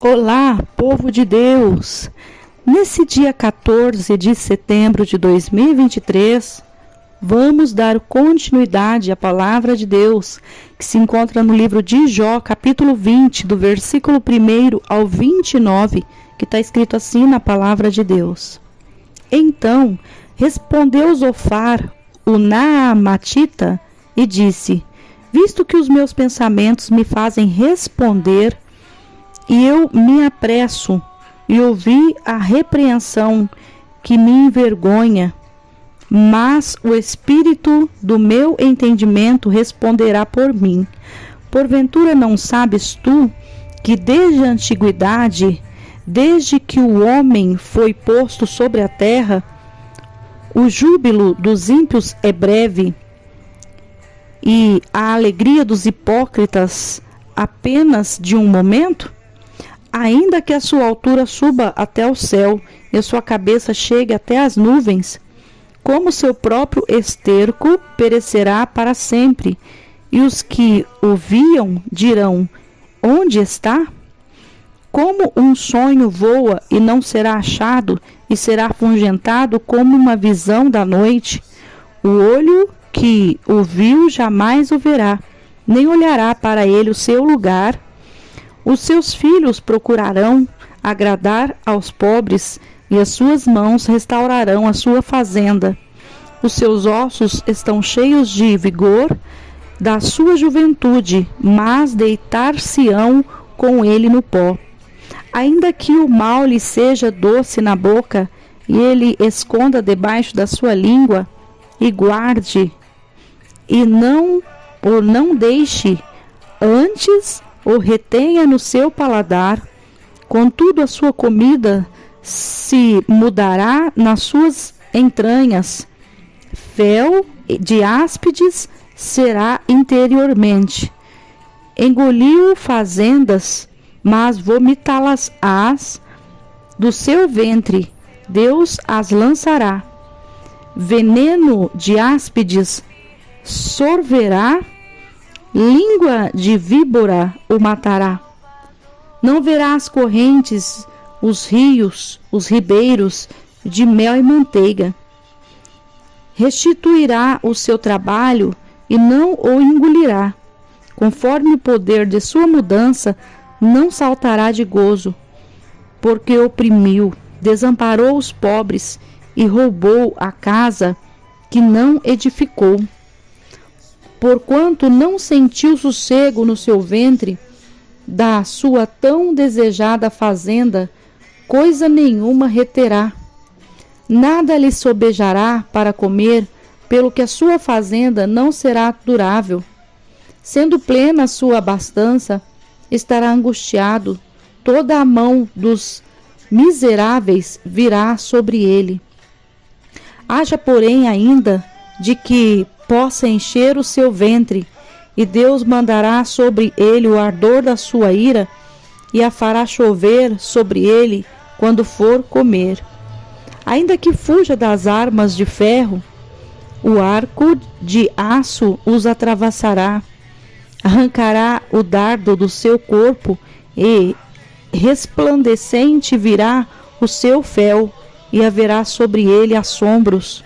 Olá, povo de Deus! Nesse dia 14 de setembro de 2023, vamos dar continuidade à palavra de Deus, que se encontra no livro de Jó, capítulo 20, do versículo 1 ao 29, que está escrito assim na palavra de Deus. Então respondeu Zofar, o Naamatita, e disse: visto que os meus pensamentos me fazem responder, e eu me apresso e ouvi a repreensão que me envergonha, mas o espírito do meu entendimento responderá por mim. Porventura não sabes tu que desde a antiguidade, desde que o homem foi posto sobre a terra, o júbilo dos ímpios é breve e a alegria dos hipócritas apenas de um momento? Ainda que a sua altura suba até o céu e a sua cabeça chegue até as nuvens, como seu próprio esterco perecerá para sempre, e os que o viam dirão: onde está? Como um sonho voa e não será achado, e será afugentado como uma visão da noite, o olho que o viu jamais o verá, nem olhará para ele o seu lugar. Os seus filhos procurarão agradar aos pobres, e as suas mãos restaurarão a sua fazenda. Os seus ossos estão cheios de vigor da sua juventude, mas deitar-se-ão com ele no pó. Ainda que o mal lhe seja doce na boca, e ele esconda debaixo da sua língua, e guarde, e não deixe, antes o retenha no seu paladar, contudo a sua comida se mudará nas suas entranhas, fel de áspides será interiormente. Engoliu fazendas, mas vomitá-las-ás do seu ventre, Deus as lançará. Veneno de áspides sorverá, língua de víbora o matará. Não verá as correntes, os rios, os ribeiros de mel e manteiga. Restituirá o seu trabalho e não o engolirá. Conforme o poder de sua mudança, não saltará de gozo, porque oprimiu, desamparou os pobres e roubou a casa que não edificou. Porquanto não sentiu sossego no seu ventre, da sua tão desejada fazenda, coisa nenhuma reterá. Nada lhe sobejará para comer, pelo que a sua fazenda não será durável. Sendo plena a sua abastança, estará angustiado, toda a mão dos miseráveis virá sobre ele. Haja, porém, ainda de que possa encher o seu ventre, e Deus mandará sobre ele o ardor da sua ira, e a fará chover sobre ele quando for comer. Ainda que fuja das armas de ferro, o arco de aço os atravessará, arrancará o dardo do seu corpo, e resplandecente virá o seu fel, e haverá sobre ele assombros.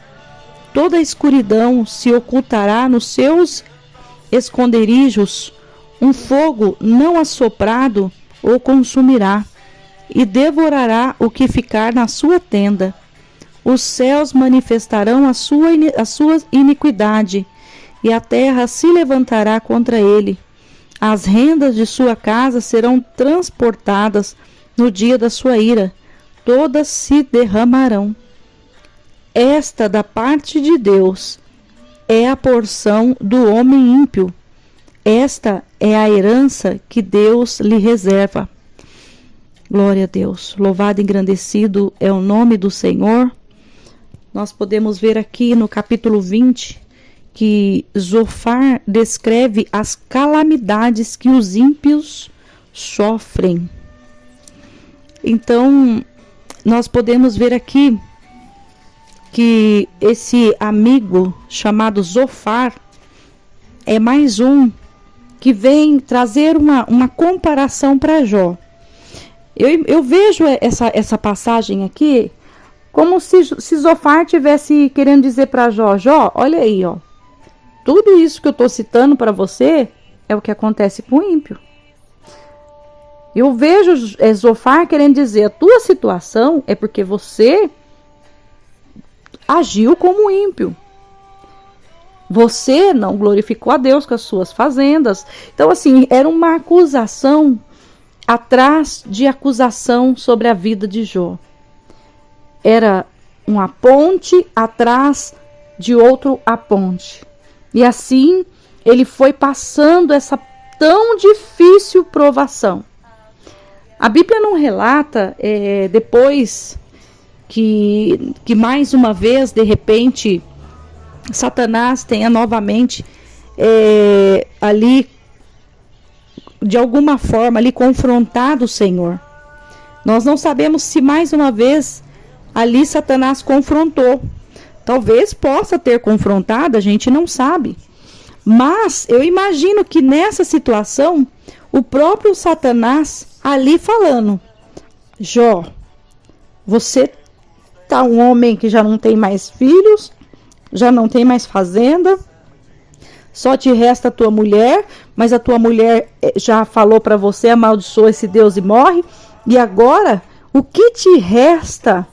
Toda a escuridão se ocultará nos seus esconderijos, um fogo não assoprado o consumirá, e devorará o que ficar na sua tenda. Os céus manifestarão a sua iniquidade, e a terra se levantará contra ele. As rendas de sua casa serão transportadas no dia da sua ira, todas se derramarão. Esta da parte de Deus é a porção do homem ímpio. Esta é a herança que Deus lhe reserva. Glória a Deus. Louvado e engrandecido é o nome do Senhor. Nós podemos ver aqui no capítulo 20 que Zofar descreve as calamidades que os ímpios sofrem. Então, nós podemos ver aqui que esse amigo chamado Zofar é mais um que vem trazer uma comparação para Jó. Eu vejo essa passagem aqui como se Zofar estivesse querendo dizer para Jó, olha aí, ó, tudo isso que eu estou citando para você é o que acontece com o ímpio. Eu vejo Zofar querendo dizer, a tua situação é porque você agiu como ímpio. Você não glorificou a Deus com as suas fazendas. Então, assim, era uma acusação atrás de acusação sobre a vida de Jó. Era uma ponte atrás de outro aponte. E assim, ele foi passando essa tão difícil provação. A Bíblia não relata depois que mais uma vez, de repente, Satanás tenha novamente ali, de alguma forma, ali confrontado o Senhor. Nós não sabemos se mais uma vez ali Satanás confrontou. Talvez possa ter confrontado, a gente não sabe. Mas eu imagino que nessa situação, o próprio Satanás ali falando, Jó, você tá um homem que já não tem mais filhos, já não tem mais fazenda, só te resta a tua mulher, mas a tua mulher já falou para você, amaldiçoa esse Deus e morre, e agora o que te resta,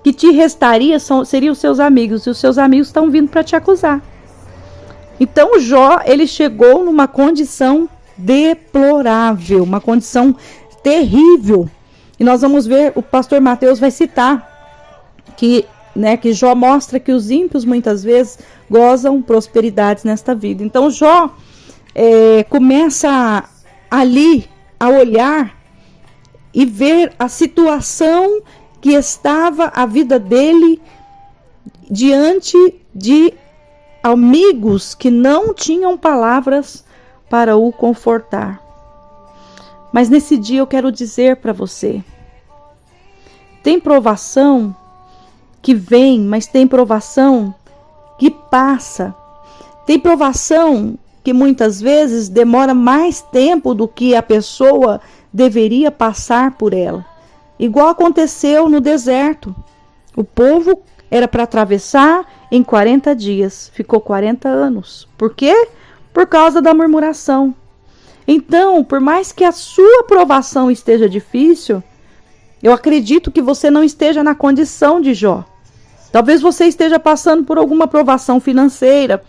que te restaria seriam os seus amigos, e os seus amigos estão vindo para te acusar. Então Jó, ele chegou numa condição deplorável, uma condição terrível. E nós vamos ver, o pastor Mateus vai citar que Jó mostra que os ímpios muitas vezes gozam prosperidades nesta vida. Então Jó começa ali a olhar e ver a situação que estava a vida dele diante de amigos que não tinham palavras para o confortar. Mas nesse dia eu quero dizer para você, tem provação que vem, mas tem provação que passa. Tem provação que muitas vezes demora mais tempo do que a pessoa deveria passar por ela. Igual aconteceu no deserto. O povo era para atravessar em 40 dias. Ficou 40 anos. Por quê? Por causa da murmuração. Então, por mais que a sua provação esteja difícil, eu acredito que você não esteja na condição de Jó. Talvez você esteja passando por alguma provação financeira.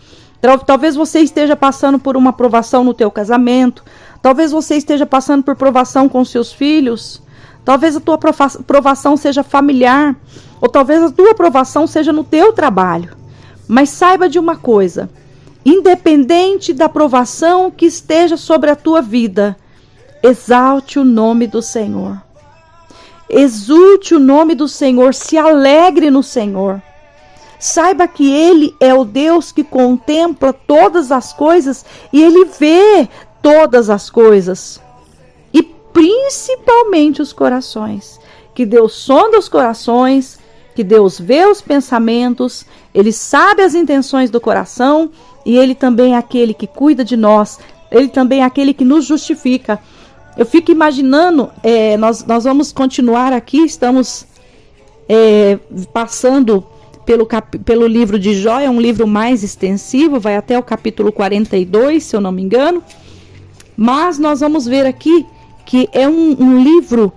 Talvez você esteja passando por uma provação no teu casamento. Talvez você esteja passando por provação com seus filhos. Talvez a tua provação seja familiar. Ou talvez a tua provação seja no teu trabalho. Mas saiba de uma coisa. Independente da provação que esteja sobre a tua vida, exalte o nome do Senhor. Exulte o nome do Senhor, se alegre no Senhor. Saiba que Ele é o Deus que contempla todas as coisas e Ele vê todas as coisas. E principalmente os corações. Que Deus sonda os corações, que Deus vê os pensamentos, Ele sabe as intenções do coração e Ele também é aquele que cuida de nós, Ele também é aquele que nos justifica. Eu fico imaginando, nós vamos continuar aqui, estamos passando pelo livro de Jó, é um livro mais extensivo, vai até o capítulo 42, se eu não me engano. Mas nós vamos ver aqui que é um livro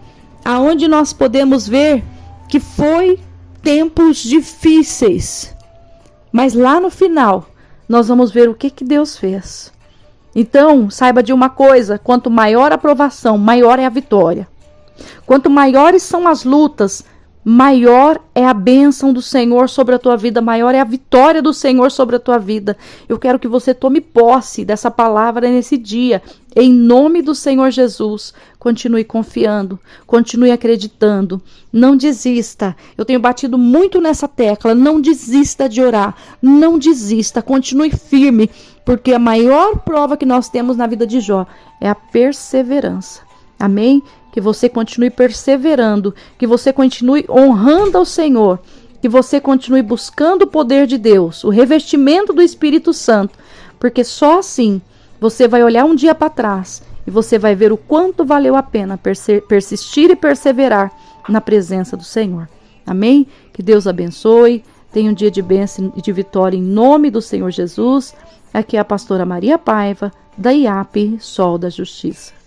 onde nós podemos ver que foi tempos difíceis. Mas lá no final, nós vamos ver o que Deus fez. Então, saiba de uma coisa, quanto maior a provação, maior é a vitória. Quanto maiores são as lutas, maior é a bênção do Senhor sobre a tua vida, maior é a vitória do Senhor sobre a tua vida. Eu quero que você tome posse dessa palavra nesse dia, em nome do Senhor Jesus. Continue confiando, continue acreditando, não desista. Eu tenho batido muito nessa tecla, não desista de orar, não desista, continue firme, porque a maior prova que nós temos na vida de Jó é a perseverança. Amém? Que você continue perseverando, que você continue honrando ao Senhor, que você continue buscando o poder de Deus, o revestimento do Espírito Santo, porque só assim você vai olhar um dia para trás e você vai ver o quanto valeu a pena persistir e perseverar na presença do Senhor. Amém? Que Deus abençoe. Tenha um dia de bênção e de vitória em nome do Senhor Jesus. Aqui é a pastora Maria Paiva, da IAP Sol da Justiça.